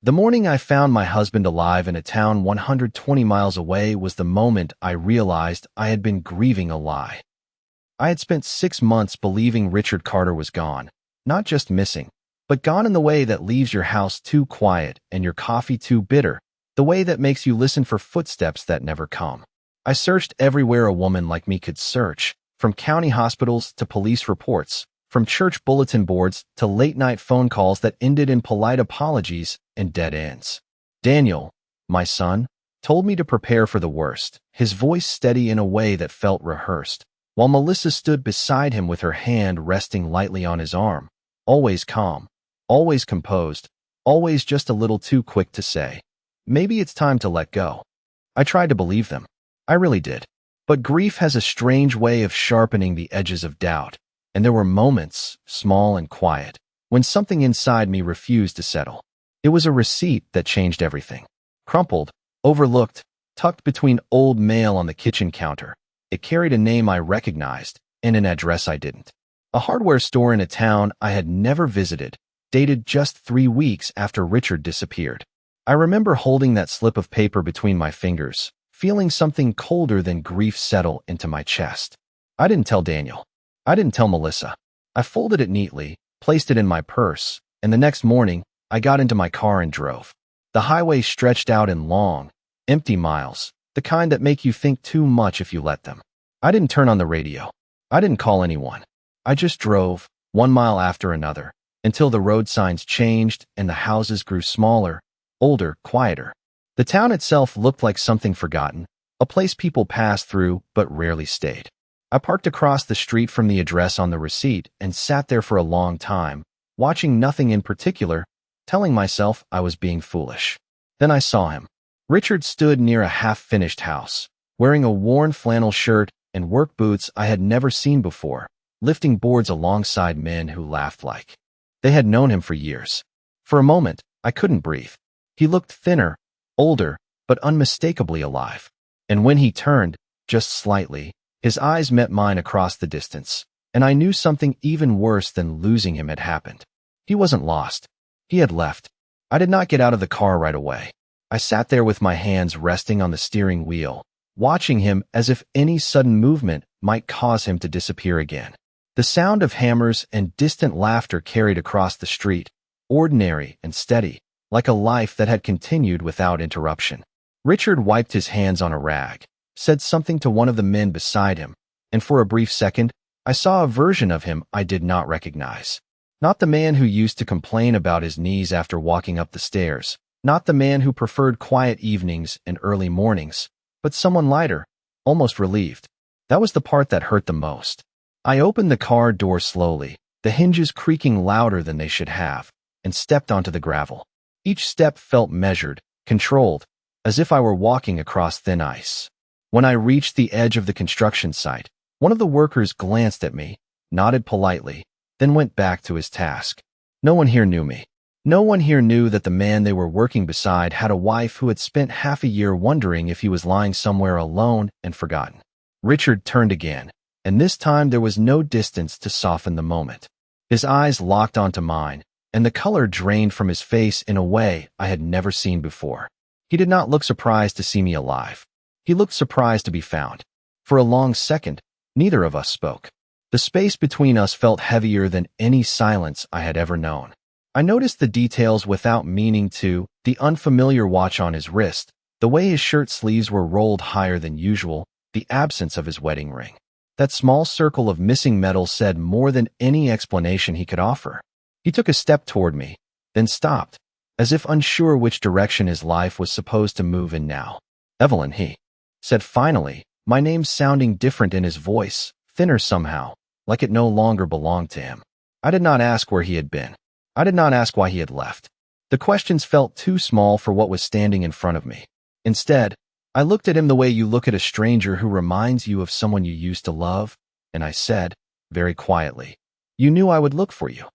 The morning I found my husband alive in a town 120 miles away was the moment I realized I had been grieving a lie. I had spent 6 months believing Richard Carter was gone, not just missing, but gone in the way that leaves your house too quiet and your coffee too bitter, the way that makes you listen for footsteps that never come. I searched everywhere a woman like me could search, from county hospitals to police reports, from church bulletin boards to late-night phone calls that ended in polite apologies and dead ends. Daniel, my son, told me to prepare for the worst, his voice steady in a way that felt rehearsed, while Melissa stood beside him with her hand resting lightly on his arm, always calm, always composed, always just a little too quick to say, "Maybe it's time to let go." I tried to believe them. I really did. But grief has a strange way of sharpening the edges of doubt, and there were moments, small and quiet, when something inside me refused to settle. It was a receipt that changed everything. Crumpled, overlooked, tucked between old mail on the kitchen counter, it carried a name I recognized and an address I didn't. A hardware store in a town I had never visited, dated just 3 weeks after Richard disappeared. I remember holding that slip of paper between my fingers, feeling something colder than grief settle into my chest. I didn't tell Daniel. I didn't tell Melissa. I folded it neatly, placed it in my purse, and the next morning, I got into my car and drove. The highway stretched out in long, empty miles, the kind that make you think too much if you let them. I didn't turn on the radio. I didn't call anyone. I just drove, 1 mile after another, until the road signs changed and the houses grew smaller, older, quieter. The town itself looked like something forgotten, a place people passed through but rarely stayed. I parked across the street from the address on the receipt and sat there for a long time, watching nothing in particular, telling myself I was being foolish. Then I saw him. Richard stood near a half-finished house, wearing a worn flannel shirt and work boots I had never seen before, lifting boards alongside men who laughed like they had known him for years. For a moment, I couldn't breathe. He looked thinner, older, but unmistakably alive. And when he turned, just slightly, his eyes met mine across the distance, and I knew something even worse than losing him had happened. He wasn't lost. He had left. I did not get out of the car right away. I sat there with my hands resting on the steering wheel, watching him as if any sudden movement might cause him to disappear again. The sound of hammers and distant laughter carried across the street, ordinary and steady, like a life that had continued without interruption. Richard wiped his hands on a rag, said something to one of the men beside him, and for a brief second, I saw a version of him I did not recognize. Not the man who used to complain about his knees after walking up the stairs, not the man who preferred quiet evenings and early mornings, but someone lighter, almost relieved. That was the part that hurt the most. I opened the car door slowly, the hinges creaking louder than they should have, and stepped onto the gravel. Each step felt measured, controlled, as if I were walking across thin ice. When I reached the edge of the construction site, one of the workers glanced at me, nodded politely, then went back to his task. No one here knew me. No one here knew that the man they were working beside had a wife who had spent half a year wondering if he was lying somewhere alone and forgotten. Richard turned again, and this time there was no distance to soften the moment. His eyes locked onto mine, and the color drained from his face in a way I had never seen before. He did not look surprised to see me alive. He looked surprised to be found. For a long second, neither of us spoke. The space between us felt heavier than any silence I had ever known. I noticed the details without meaning to, the unfamiliar watch on his wrist, the way his shirt sleeves were rolled higher than usual, the absence of his wedding ring. That small circle of missing metal said more than any explanation he could offer. He took a step toward me, then stopped, as if unsure which direction his life was supposed to move in now. "Evelyn," he said finally, my name sounding different in his voice, thinner somehow, like it no longer belonged to him. I did not ask where he had been. I did not ask why he had left. The questions felt too small for what was standing in front of me. Instead, I looked at him the way you look at a stranger who reminds you of someone you used to love, and I said, very quietly, "You knew I would look for you."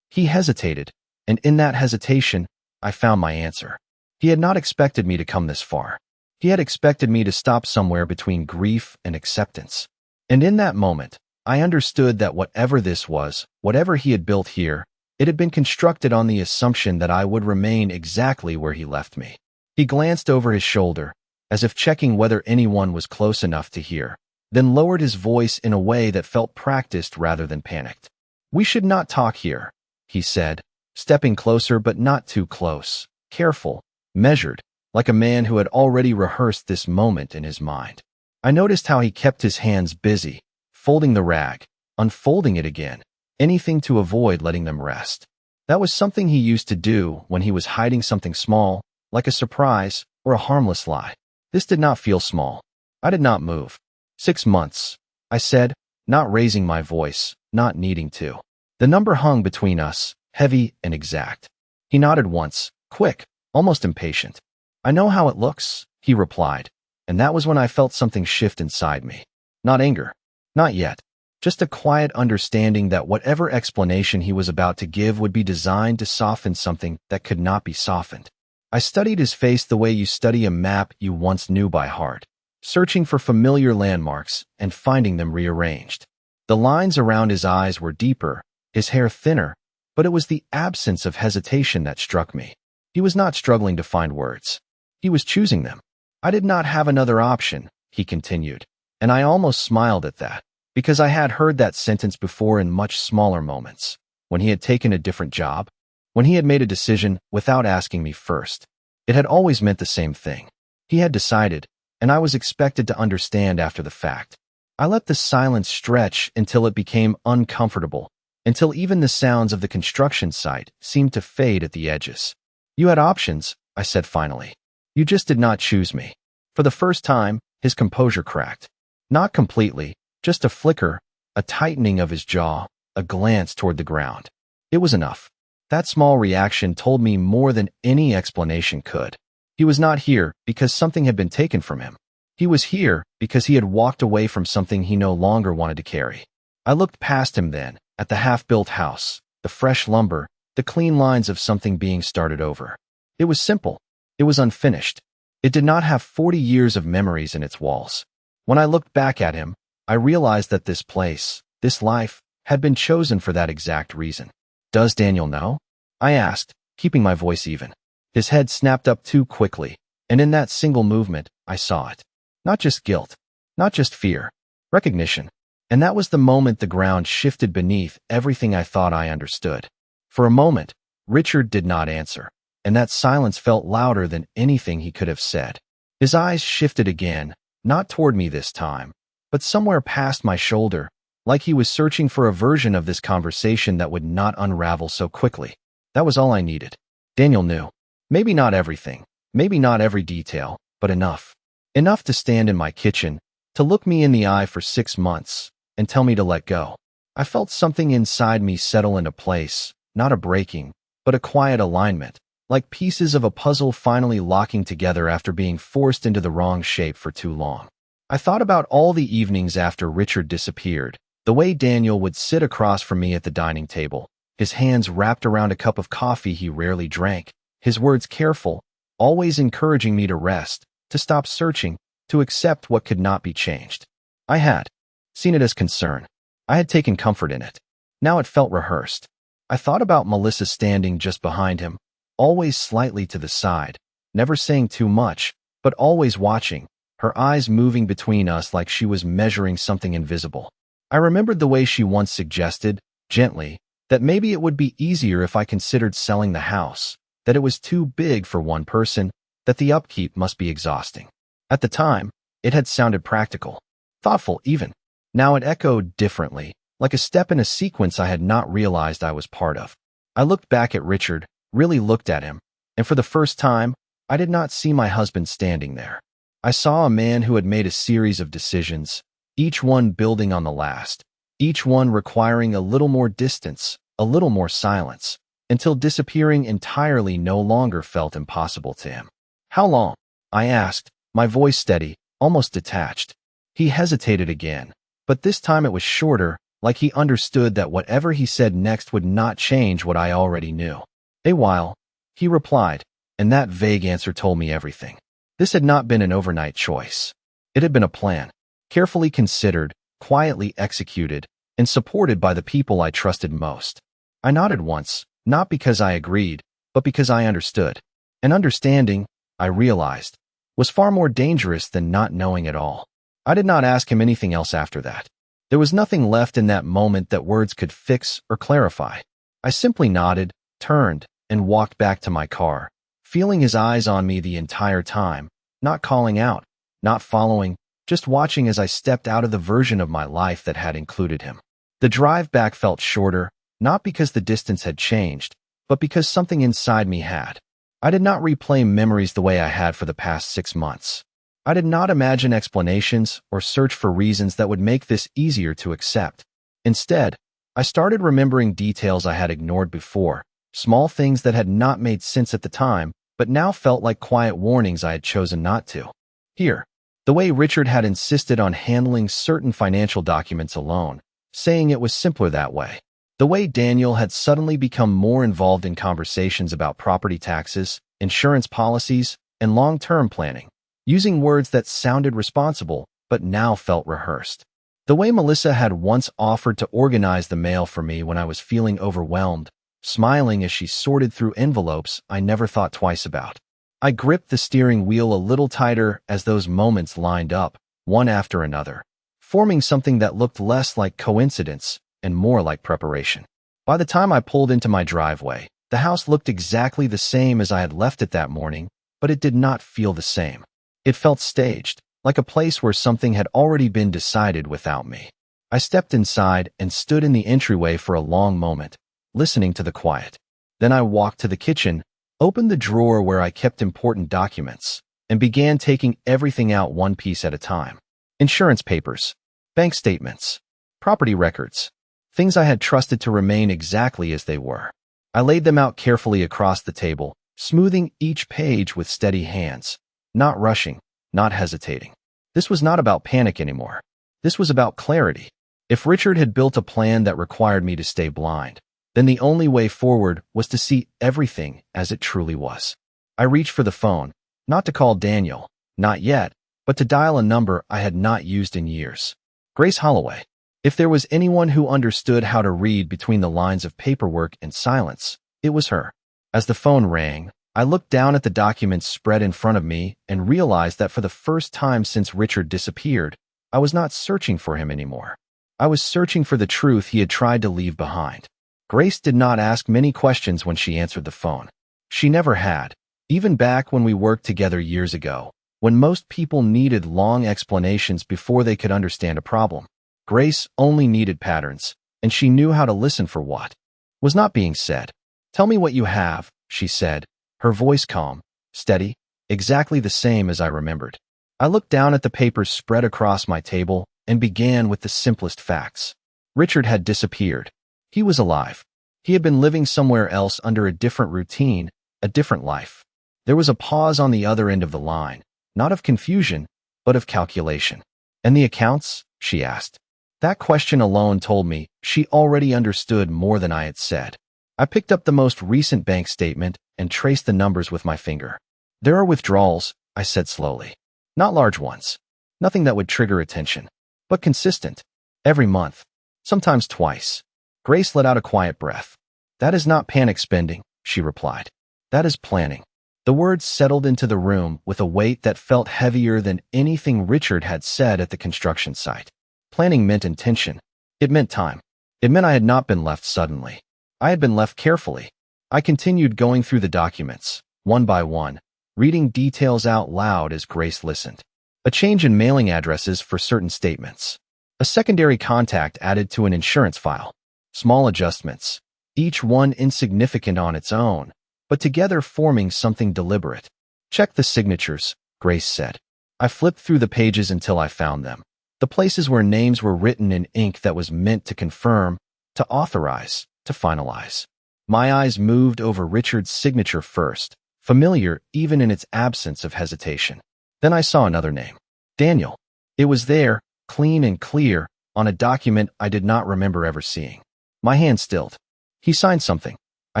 He hesitated, and in that hesitation, I found my answer. He had not expected me to come this far. He had expected me to stop somewhere between grief and acceptance. And in that moment, I understood that whatever this was, whatever he had built here, It had been constructed on the assumption that I would remain exactly where he left me. He glanced over his shoulder, as if checking whether anyone was close enough to hear, then lowered his voice in a way that felt practiced rather than panicked. "We should not talk here," he said, stepping closer but not too close, careful, measured, like a man who had already rehearsed this moment in his mind. I noticed how he kept his hands busy, folding the rag, unfolding it again, anything to avoid letting them rest. That was something he used to do when he was hiding something small, like a surprise or a harmless lie. This did not feel small. I did not move. 6 months, I said, not raising my voice, not needing to. The number hung between us, heavy and exact. He nodded once, quick, almost impatient. "I know how it looks," he replied, and that was when I felt something shift inside me. Not anger. Not yet. Just a quiet understanding that whatever explanation he was about to give would be designed to soften something that could not be softened. I studied his face the way you study a map you once knew by heart, searching for familiar landmarks and finding them rearranged. The lines around his eyes were deeper, his hair thinner, but it was the absence of hesitation that struck me. He was not struggling to find words. He was choosing them. "I did not have another option," he continued, and I almost smiled at that, because I had heard that sentence before in much smaller moments, when he had taken a different job, when he had made a decision without asking me first. It had always meant the same thing. He had decided, and I was expected to understand after the fact. I let the silence stretch until it became uncomfortable, until even the sounds of the construction site seemed to fade at the edges. "You had options," I said finally. "You just did not choose me." For the first time, his composure cracked. Not completely, just a flicker, a tightening of his jaw, a glance toward the ground. It was enough. That small reaction told me more than any explanation could. He was not here because something had been taken from him. He was here because he had walked away from something he no longer wanted to carry. I looked past him then, at the half-built house, the fresh lumber, the clean lines of something being started over. It was simple. It was unfinished. It did not have 40 years of memories in its walls. When I looked back at him, I realized that this place, this life, had been chosen for that exact reason. "Does Daniel know?" I asked, keeping my voice even. His head snapped up too quickly, and in that single movement, I saw it. Not just guilt, not just fear, recognition. And that was the moment the ground shifted beneath everything I thought I understood. For a moment, Richard did not answer, and that silence felt louder than anything he could have said. His eyes shifted again, not toward me this time, but somewhere past my shoulder, like he was searching for a version of this conversation that would not unravel so quickly. That was all I needed. Daniel knew. Maybe not everything, maybe not every detail, but enough. Enough to stand in my kitchen, to look me in the eye for 6 months, and tell me to let go. I felt something inside me settle into place, not a breaking, but a quiet alignment, like pieces of a puzzle finally locking together after being forced into the wrong shape for too long. I thought about all the evenings after Richard disappeared, the way Daniel would sit across from me at the dining table, his hands wrapped around a cup of coffee he rarely drank, his words careful, always encouraging me to rest, to stop searching, to accept what could not be changed. I had seen it as concern. I had taken comfort in it. Now it felt rehearsed. I thought about Melissa standing just behind him, always slightly to the side, never saying too much, but always watching, her eyes moving between us like she was measuring something invisible. I remembered the way she once suggested, gently, that maybe it would be easier if I considered selling the house, that it was too big for one person, that the upkeep must be exhausting. At the time, it had sounded practical, thoughtful even. Now it echoed differently, like a step in a sequence I had not realized I was part of. I looked back at Richard, really looked at him, and for the first time, I did not see my husband standing there. I saw a man who had made a series of decisions, each one building on the last, each one requiring a little more distance, a little more silence, until disappearing entirely no longer felt impossible to him. "How long?" I asked, my voice steady, almost detached. He hesitated again, but this time it was shorter, like he understood that whatever he said next would not change what I already knew. "A while," he replied, and that vague answer told me everything. This had not been an overnight choice. It had been a plan, carefully considered, quietly executed, and supported by the people I trusted most. I nodded once, not because I agreed, but because I understood. And understanding, I realized, was far more dangerous than not knowing at all. I did not ask him anything else after that. There was nothing left in that moment that words could fix or clarify. I simply nodded, turned, and walked back to my car, feeling his eyes on me the entire time, not calling out, not following, just watching as I stepped out of the version of my life that had included him. The drive back felt shorter, not because the distance had changed, but because something inside me had. I did not replay memories the way I had for the past 6 months. I did not imagine explanations or search for reasons that would make this easier to accept. Instead, I started remembering details I had ignored before, small things that had not made sense at the time, but now felt like quiet warnings I had chosen not to. Here, the way Richard had insisted on handling certain financial documents alone, saying it was simpler that way. The way Daniel had suddenly become more involved in conversations about property taxes, insurance policies, and long-term planning, using words that sounded responsible but now felt rehearsed. The way Melissa had once offered to organize the mail for me when I was feeling overwhelmed, smiling as she sorted through envelopes I never thought twice about. I gripped the steering wheel a little tighter as those moments lined up, one after another, forming something that looked less like coincidence and more like preparation. By the time I pulled into my driveway, the house looked exactly the same as I had left it that morning, but it did not feel the same. It felt staged, like a place where something had already been decided without me. I stepped inside and stood in the entryway for a long moment, listening to the quiet. Then I walked to the kitchen, opened the drawer where I kept important documents, and began taking everything out one piece at a time. Insurance papers, bank statements, property records, things I had trusted to remain exactly as they were. I laid them out carefully across the table, smoothing each page with steady hands, not rushing, not hesitating. This was not about panic anymore. This was about clarity. If Richard had built a plan that required me to stay blind, then the only way forward was to see everything as it truly was. I reached for the phone, not to call Daniel, not yet, but to dial a number I had not used in years. Grace Holloway. If there was anyone who understood how to read between the lines of paperwork and silence, it was her. As the phone rang, I looked down at the documents spread in front of me and realized that for the first time since Richard disappeared, I was not searching for him anymore. I was searching for the truth he had tried to leave behind. Grace did not ask many questions when she answered the phone. She never had, even back when we worked together years ago, when most people needed long explanations before they could understand a problem. Grace only needed patterns, and she knew how to listen for what was not being said. "Tell me what you have," she said, her voice calm, steady, exactly the same as I remembered. I looked down at the papers spread across my table and began with the simplest facts. Richard had disappeared. He was alive. He had been living somewhere else under a different routine, a different life. There was a pause on the other end of the line, not of confusion, but of calculation. "And the accounts?" she asked. That question alone told me she already understood more than I had said. I picked up the most recent bank statement and traced the numbers with my finger. "There are withdrawals," I said slowly. "Not large ones. Nothing that would trigger attention. But consistent. Every month. Sometimes twice." Grace let out a quiet breath. "That is not panic spending," she replied. "That is planning." The words settled into the room with a weight that felt heavier than anything Richard had said at the construction site. Planning meant intention. It meant time. It meant I had not been left suddenly. I had been left carefully. I continued going through the documents, one by one, reading details out loud as Grace listened. A change in mailing addresses for certain statements. A secondary contact added to an insurance file. Small adjustments, each one insignificant on its own, but together forming something deliberate. "Check the signatures," Grace said. I flipped through the pages until I found them. The places where names were written in ink that was meant to confirm, to authorize, to finalize. My eyes moved over Richard's signature first, familiar even in its absence of hesitation. Then I saw another name. Daniel. It was there, clean and clear, on a document I did not remember ever seeing. My hand stilled. "He signed something," I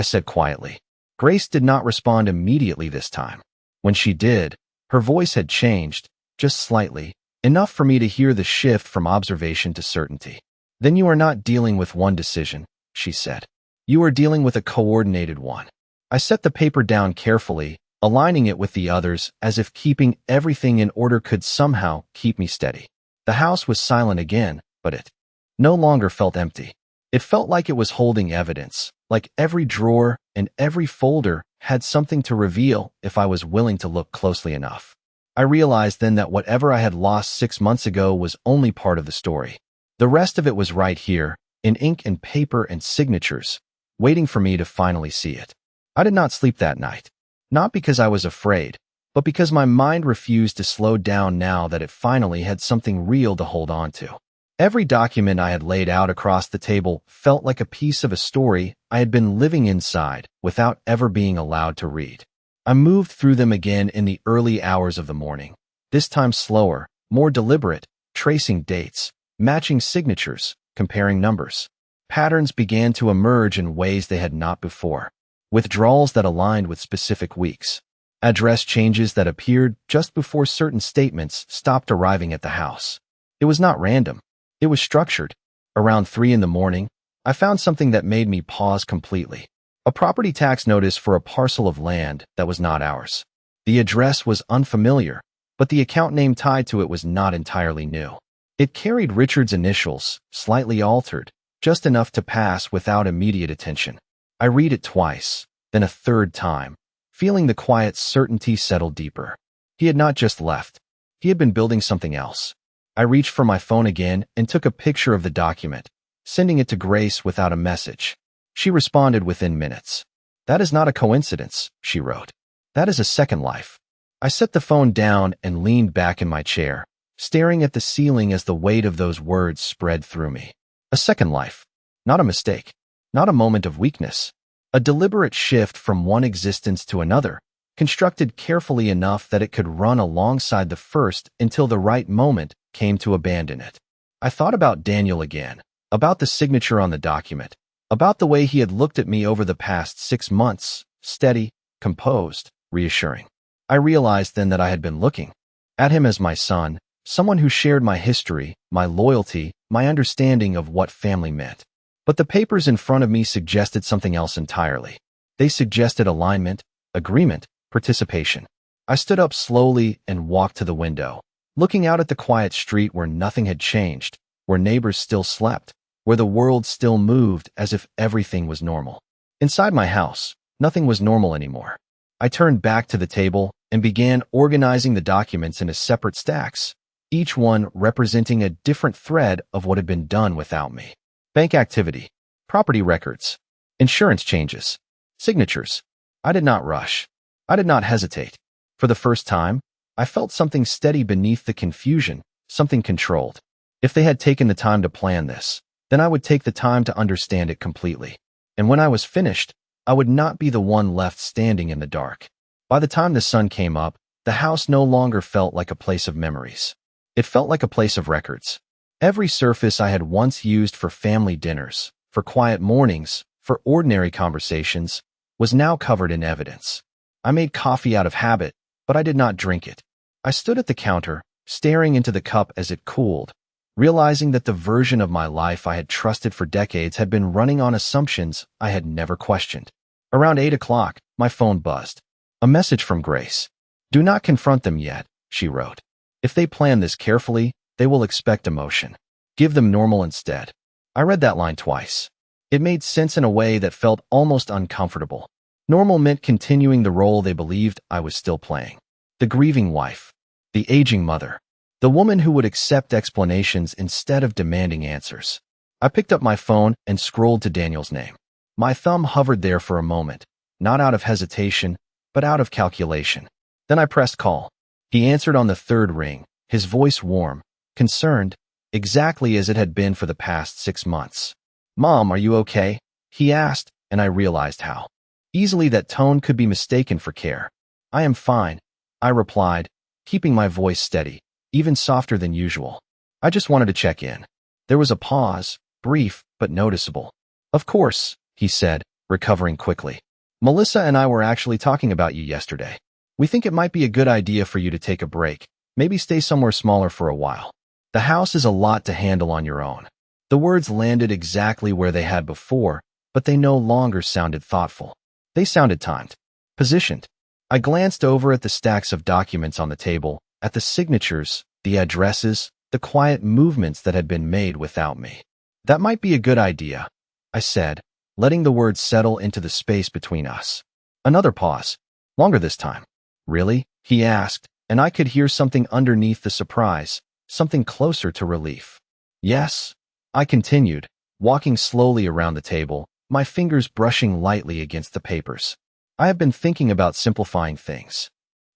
said quietly. Grace did not respond immediately this time. When she did, her voice had changed, just slightly, enough for me to hear the shift from observation to certainty. "Then you are not dealing with one decision," she said. You are dealing with a coordinated one. I set the paper down carefully, aligning it with the others as if keeping everything in order could somehow keep me steady. The house was silent again, but it no longer felt empty. It felt like it was holding evidence, like every drawer and every folder had something to reveal if I was willing to look closely enough. I realized then that whatever I had lost 6 months ago was only part of the story. The rest of it was right here, in ink and paper and signatures, waiting for me to finally see it. I did not sleep that night. Not because I was afraid, but because my mind refused to slow down now that it finally had something real to hold on to. Every document I had laid out across the table felt like a piece of a story I had been living inside without ever being allowed to read. I moved through them again in the early hours of the morning, this time slower, more deliberate, tracing dates, matching signatures, comparing numbers. Patterns began to emerge in ways they had not before. Withdrawals that aligned with specific weeks. Address changes that appeared just before certain statements stopped arriving at the house. It was not random. It was structured. Around 3 in the morning, I found something that made me pause completely. A property tax notice for a parcel of land that was not ours. The address was unfamiliar, but the account name tied to it was not entirely new. It carried Richard's initials, slightly altered, just enough to pass without immediate attention. I read it twice, then a third time, feeling the quiet certainty settle deeper. He had not just left. He had been building something else. I reached for my phone again and took a picture of the document, sending it to Grace without a message. She responded within minutes. "That is not a coincidence," she wrote. "That is a second life." I set the phone down and leaned back in my chair, staring at the ceiling as the weight of those words spread through me. A second life. Not a mistake. Not a moment of weakness. A deliberate shift from one existence to another, constructed carefully enough that it could run alongside the first until the right moment came to abandon it. I thought about Daniel again, about the signature on the document, about the way he had looked at me over the past 6 months, steady, composed, reassuring. I realized then that I had been looking at him as my son, someone who shared my history, my loyalty, my understanding of what family meant. But the papers in front of me suggested something else entirely. They suggested alignment, agreement, participation. I stood up slowly and walked to the window, looking out at the quiet street where nothing had changed, where neighbors still slept, where the world still moved as if everything was normal. Inside my house, nothing was normal anymore. I turned back to the table and began organizing the documents into separate stacks, each one representing a different thread of what had been done without me. Bank activity, property records, insurance changes, signatures. I did not rush. I did not hesitate. For the first time, I felt something steady beneath the confusion, something controlled. If they had taken the time to plan this, then I would take the time to understand it completely. And when I was finished, I would not be the one left standing in the dark. By the time the sun came up, the house no longer felt like a place of memories. It felt like a place of records. Every surface I had once used for family dinners, for quiet mornings, for ordinary conversations, was now covered in evidence. I made coffee out of habit, but I did not drink it. I stood at the counter, staring into the cup as it cooled, realizing that the version of my life I had trusted for decades had been running on assumptions I had never questioned. Around 8 o'clock, my phone buzzed. A message from Grace. "Do not confront them yet," she wrote. "If they plan this carefully, they will expect emotion. Give them normal instead." I read that line twice. It made sense in a way that felt almost uncomfortable. Normal meant continuing the role they believed I was still playing. The grieving wife. The aging mother. The woman who would accept explanations instead of demanding answers. I picked up my phone and scrolled to Daniel's name. My thumb hovered there for a moment, not out of hesitation, but out of calculation. Then I pressed call. He answered on the third ring, his voice warm, concerned, exactly as it had been for the past 6 months. "Mom, are you okay?" he asked, and I realized how easily that tone could be mistaken for care. "I am fine," I replied, keeping my voice steady, even softer than usual. "I just wanted to check in." There was a pause, brief but noticeable. "Of course," he said, recovering quickly. "Melissa and I were actually talking about you yesterday. We think it might be a good idea for you to take a break, maybe stay somewhere smaller for a while. The house is a lot to handle on your own." The words landed exactly where they had before, but they no longer sounded thoughtful. They sounded timed, positioned. I glanced over at the stacks of documents on the table, at the signatures, the addresses, the quiet movements that had been made without me. That might be a good idea, I said, letting the words settle into the space between us. Another pause. Longer this time. Really? He asked, and I could hear something underneath the surprise, something closer to relief. Yes, I continued, walking slowly around the table, my fingers brushing lightly against the papers. I have been thinking about simplifying things.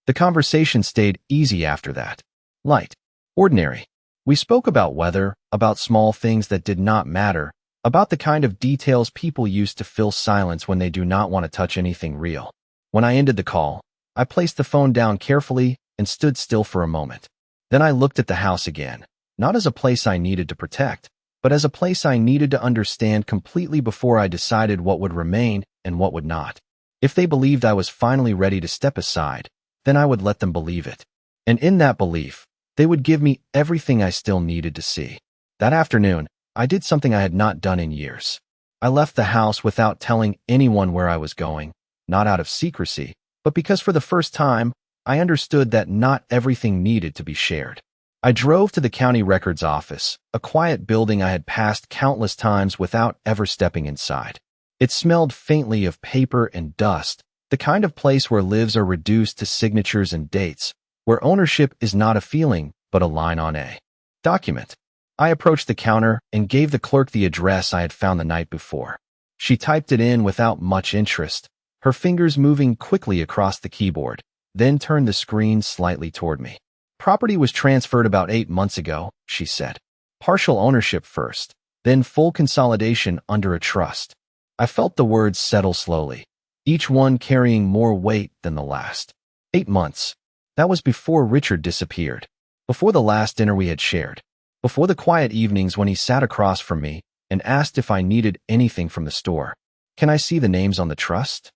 The conversation stayed easy after that. Light. Ordinary. We spoke about weather, about small things that did not matter, about the kind of details people use to fill silence when they do not want to touch anything real. When I ended the call, I placed the phone down carefully and stood still for a moment. Then I looked at the house again, not as a place I needed to protect, but as a place I needed to understand completely before I decided what would remain and what would not. If they believed I was finally ready to step aside, then I would let them believe it. And in that belief, they would give me everything I still needed to see. That afternoon, I did something I had not done in years. I left the house without telling anyone where I was going, not out of secrecy, but because for the first time, I understood that not everything needed to be shared. I drove to the county records office, a quiet building I had passed countless times without ever stepping inside. It smelled faintly of paper and dust, the kind of place where lives are reduced to signatures and dates, where ownership is not a feeling, but a line on a document. I approached the counter and gave the clerk the address I had found the night before. She typed it in without much interest, her fingers moving quickly across the keyboard, then turned the screen slightly toward me. Property was transferred about 8 months ago, she said. Partial ownership first, then full consolidation under a trust. I felt the words settle slowly, each one carrying more weight than the last. 8 months. That was before Richard disappeared, before the last dinner we had shared, before the quiet evenings when he sat across from me and asked if I needed anything from the store. Can I see the names on the trust?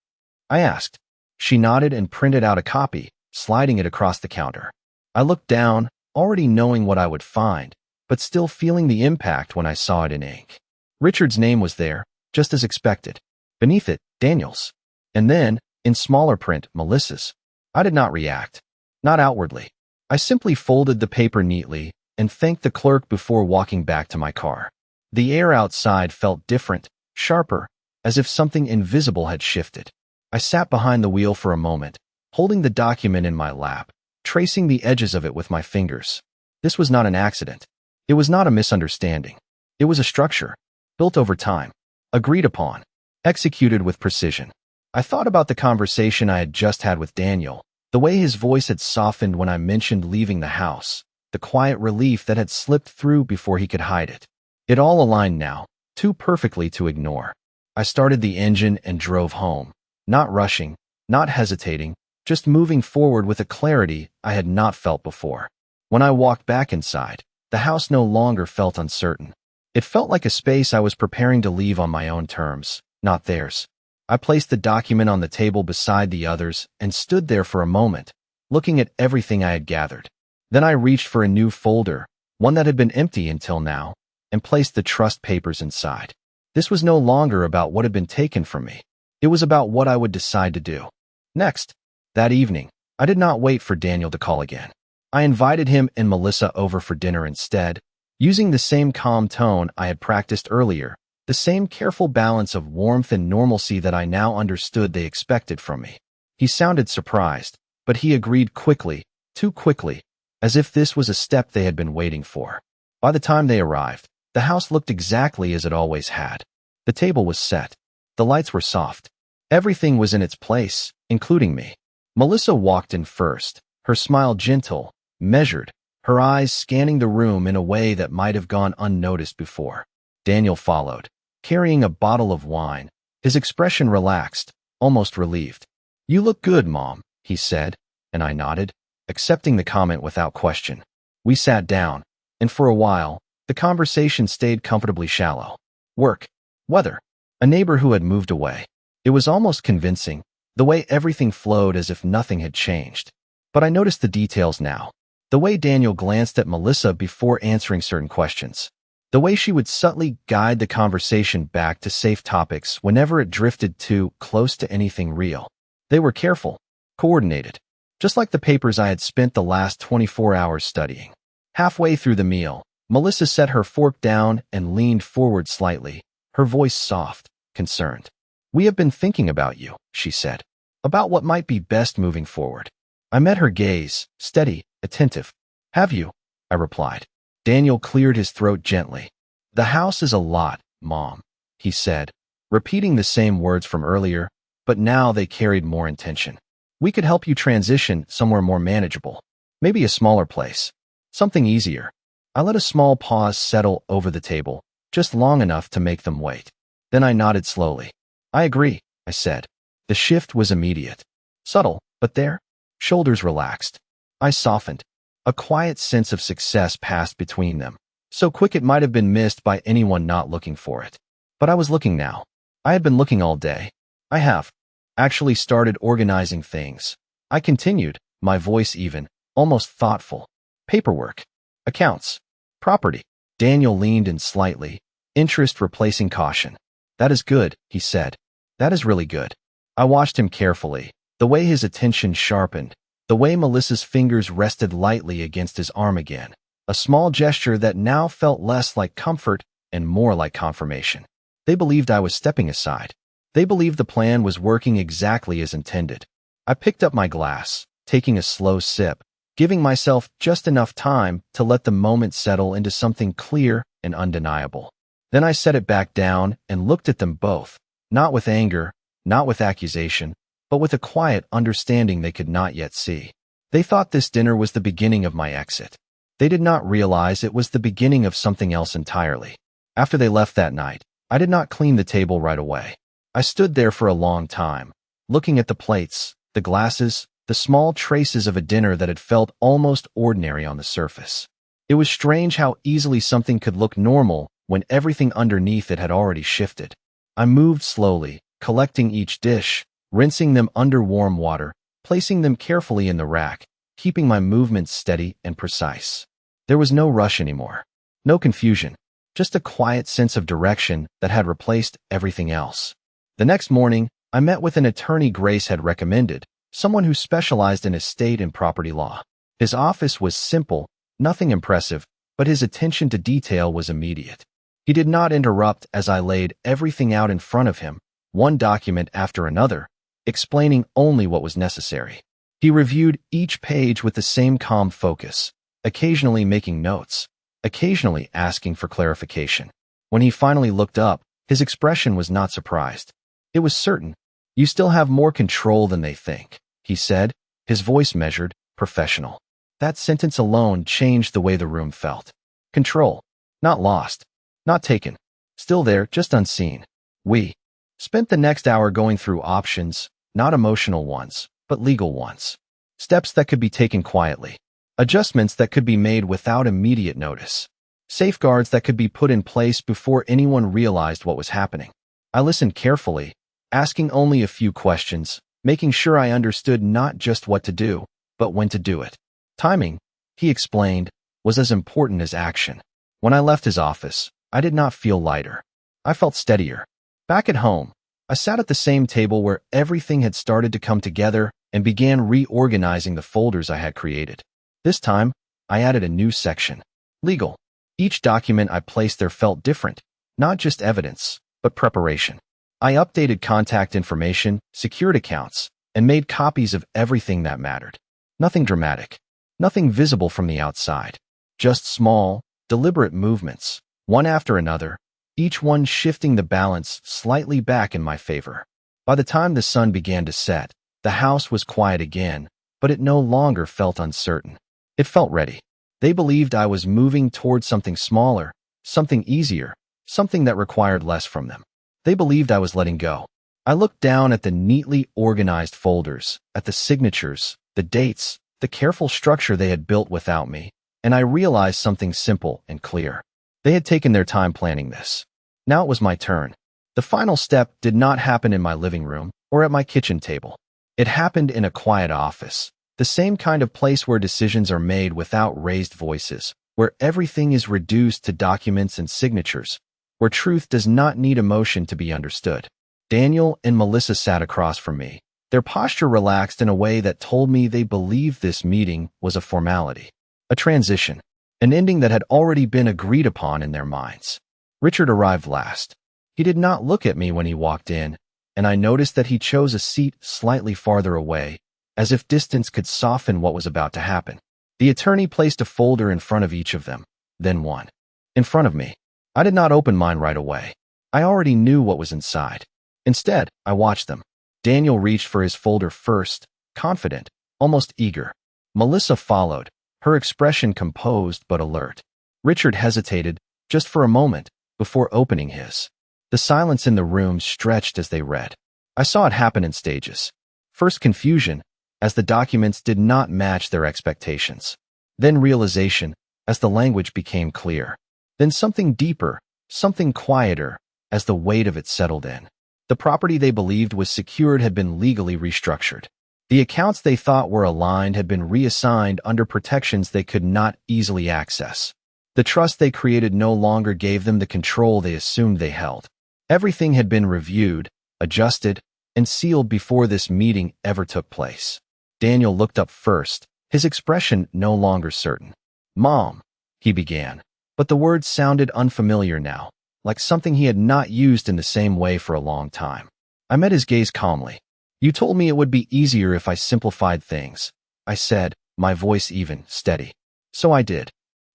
I asked. She nodded and printed out a copy, sliding it across the counter. I looked down, already knowing what I would find, but still feeling the impact when I saw it in ink. Richard's name was there, just as expected. Beneath it, Daniel's. And then, in smaller print, Melissa's. I did not react. Not outwardly. I simply folded the paper neatly and thanked the clerk before walking back to my car. The air outside felt different, sharper, as if something invisible had shifted. I sat behind the wheel for a moment, holding the document in my lap, tracing the edges of it with my fingers. This was not an accident. It was not a misunderstanding. It was a structure, built over time, agreed upon, executed with precision. I thought about the conversation I had just had with Daniel, the way his voice had softened when I mentioned leaving the house, the quiet relief that had slipped through before he could hide it. It all aligned now, too perfectly to ignore. I started the engine and drove home, not rushing, not hesitating, just moving forward with a clarity I had not felt before. When I walked back inside, the house no longer felt uncertain. It felt like a space I was preparing to leave on my own terms, not theirs. I placed the document on the table beside the others and stood there for a moment, looking at everything I had gathered. Then I reached for a new folder, one that had been empty until now, and placed the trust papers inside. This was no longer about what had been taken from me. It was about what I would decide to do next. That evening, I did not wait for Daniel to call again. I invited him and Melissa over for dinner instead, using the same calm tone I had practiced earlier, the same careful balance of warmth and normalcy that I now understood they expected from me. He sounded surprised, but he agreed quickly, too quickly, as if this was a step they had been waiting for. By the time they arrived, the house looked exactly as it always had. The table was set. The lights were soft. Everything was in its place, including me. Melissa walked in first, her smile gentle, measured, her eyes scanning the room in a way that might have gone unnoticed before. Daniel followed, carrying a bottle of wine, his expression relaxed, almost relieved. "You look good, Mom," he said, and I nodded, accepting the comment without question. We sat down, and for a while, the conversation stayed comfortably shallow. Work, weather, a neighbor who had moved away. It was almost convincing, the way everything flowed as if nothing had changed. But I noticed the details now. The way Daniel glanced at Melissa before answering certain questions. The way she would subtly guide the conversation back to safe topics whenever it drifted too close to anything real. They were careful, coordinated, just like the papers I had spent the last 24 hours studying. Halfway through the meal, Melissa set her fork down and leaned forward slightly, her voice soft, concerned. "We have been thinking about you," she said, "about what might be best moving forward." I met her gaze, steady, attentive. "Have you?" I replied. Daniel cleared his throat gently. "The house is a lot, Mom," he said, repeating the same words from earlier, but now they carried more intention. "We could help you transition somewhere more manageable. Maybe a smaller place. Something easier." I let a small pause settle over the table, just long enough to make them wait. Then I nodded slowly. "I agree," I said. The shift was immediate. Subtle, but there. Shoulders relaxed. Eyes softened. A quiet sense of success passed between them, so quick it might have been missed by anyone not looking for it. But I was looking now. I had been looking all day. I have actually started organizing things. I continued, my voice even, almost thoughtful. Paperwork. Accounts. Property. Daniel leaned in slightly, interest replacing caution. "That is good," he said. "That is really good." I watched him carefully, the way his attention sharpened, the way Melissa's fingers rested lightly against his arm again, a small gesture that now felt less like comfort and more like confirmation. They believed I was stepping aside. They believed the plan was working exactly as intended. I picked up my glass, taking a slow sip, giving myself just enough time to let the moment settle into something clear and undeniable. Then I set it back down and looked at them both, not with anger, not with accusation, but with a quiet understanding they could not yet see. They thought this dinner was the beginning of my exit. They did not realize it was the beginning of something else entirely. After they left that night, I did not clean the table right away. I stood there for a long time, looking at the plates, the glasses, the small traces of a dinner that had felt almost ordinary on the surface. It was strange how easily something could look normal when everything underneath it had already shifted. I moved slowly, collecting each dish, rinsing them under warm water, placing them carefully in the rack, keeping my movements steady and precise. There was no rush anymore. No confusion. Just a quiet sense of direction that had replaced everything else. The next morning, I met with an attorney Grace had recommended, someone who specialized in estate and property law. His office was simple, nothing impressive, but his attention to detail was immediate. He did not interrupt as I laid everything out in front of him, one document after another, explaining only what was necessary. He reviewed each page with the same calm focus, occasionally making notes, occasionally asking for clarification. When he finally looked up, his expression was not surprised. It was certain. "You still have more control than they think," he said, his voice measured, professional. That sentence alone changed the way the room felt. Control. Not lost. Not taken. Still there, just unseen. We spent the next hour going through options, not emotional ones, but legal ones. Steps that could be taken quietly. Adjustments that could be made without immediate notice. Safeguards that could be put in place before anyone realized what was happening. I listened carefully, asking only a few questions, making sure I understood not just what to do, but when to do it. Timing, he explained, was as important as action. When I left his office, I did not feel lighter. I felt steadier. Back at home, I sat at the same table where everything had started to come together and began reorganizing the folders I had created. This time, I added a new section. Legal. Each document I placed there felt different, not just evidence, but preparation. I updated contact information, secured accounts, and made copies of everything that mattered. Nothing dramatic. Nothing visible from the outside. Just small, deliberate movements, one after another, each one shifting the balance slightly back in my favor. By the time the sun began to set, the house was quiet again, but it no longer felt uncertain. It felt ready. They believed I was moving toward something smaller, something easier, something that required less from them. They believed I was letting go. I looked down at the neatly organized folders, at the signatures, the dates, the careful structure they had built without me, and I realized something simple and clear. They had taken their time planning this. Now it was my turn. The final step did not happen in my living room or at my kitchen table. It happened in a quiet office, the same kind of place where decisions are made without raised voices, where everything is reduced to documents and signatures, where truth does not need emotion to be understood. Daniel and Melissa sat across from me, their posture relaxed in a way that told me they believed this meeting was a formality, a transition, an ending that had already been agreed upon in their minds. Richard arrived last. He did not look at me when he walked in, and I noticed that he chose a seat slightly farther away, as if distance could soften what was about to happen. The attorney placed a folder in front of each of them, then one in front of me. I did not open mine right away. I already knew what was inside. Instead, I watched them. Daniel reached for his folder first, confident, almost eager. Melissa followed, her expression composed but alert. Richard hesitated, just for a moment, before opening his. The silence in the room stretched as they read. I saw it happen in stages. First confusion, as the documents did not match their expectations. Then realization, as the language became clear. Then something deeper, something quieter, as the weight of it settled in. The property they believed was secured had been legally restructured. The accounts they thought were aligned had been reassigned under protections they could not easily access. The trust they created no longer gave them the control they assumed they held. Everything had been reviewed, adjusted, and sealed before this meeting ever took place. Daniel looked up first, his expression no longer certain. "Mom," he began, but the words sounded unfamiliar now, like something he had not used in the same way for a long time. I met his gaze calmly. "You told me it would be easier if I simplified things," I said, my voice even, steady. "So I did."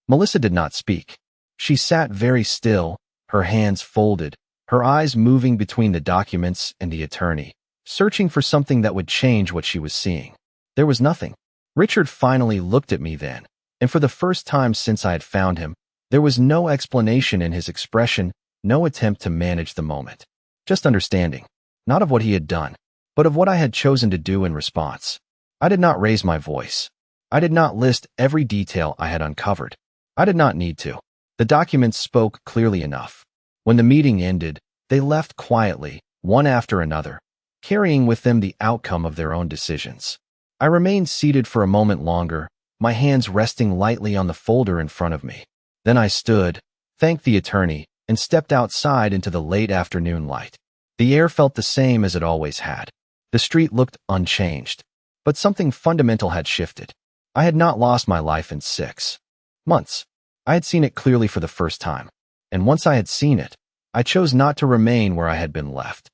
Melissa did not speak. She sat very still, her hands folded, her eyes moving between the documents and the attorney, searching for something that would change what she was seeing. There was nothing. Richard finally looked at me then, and for the first time since I had found him, there was no explanation in his expression, no attempt to manage the moment. Just understanding, not of what he had done, but of what I had chosen to do in response. I did not raise my voice. I did not list every detail I had uncovered. I did not need to. The documents spoke clearly enough. When the meeting ended, they left quietly, one after another, carrying with them the outcome of their own decisions. I remained seated for a moment longer, my hands resting lightly on the folder in front of me. Then I stood, thanked the attorney, and stepped outside into the late afternoon light. The air felt the same as it always had. The street looked unchanged, but something fundamental had shifted. I had not lost my life in 6 months. I had seen it clearly for the first time, and once I had seen it, I chose not to remain where I had been left.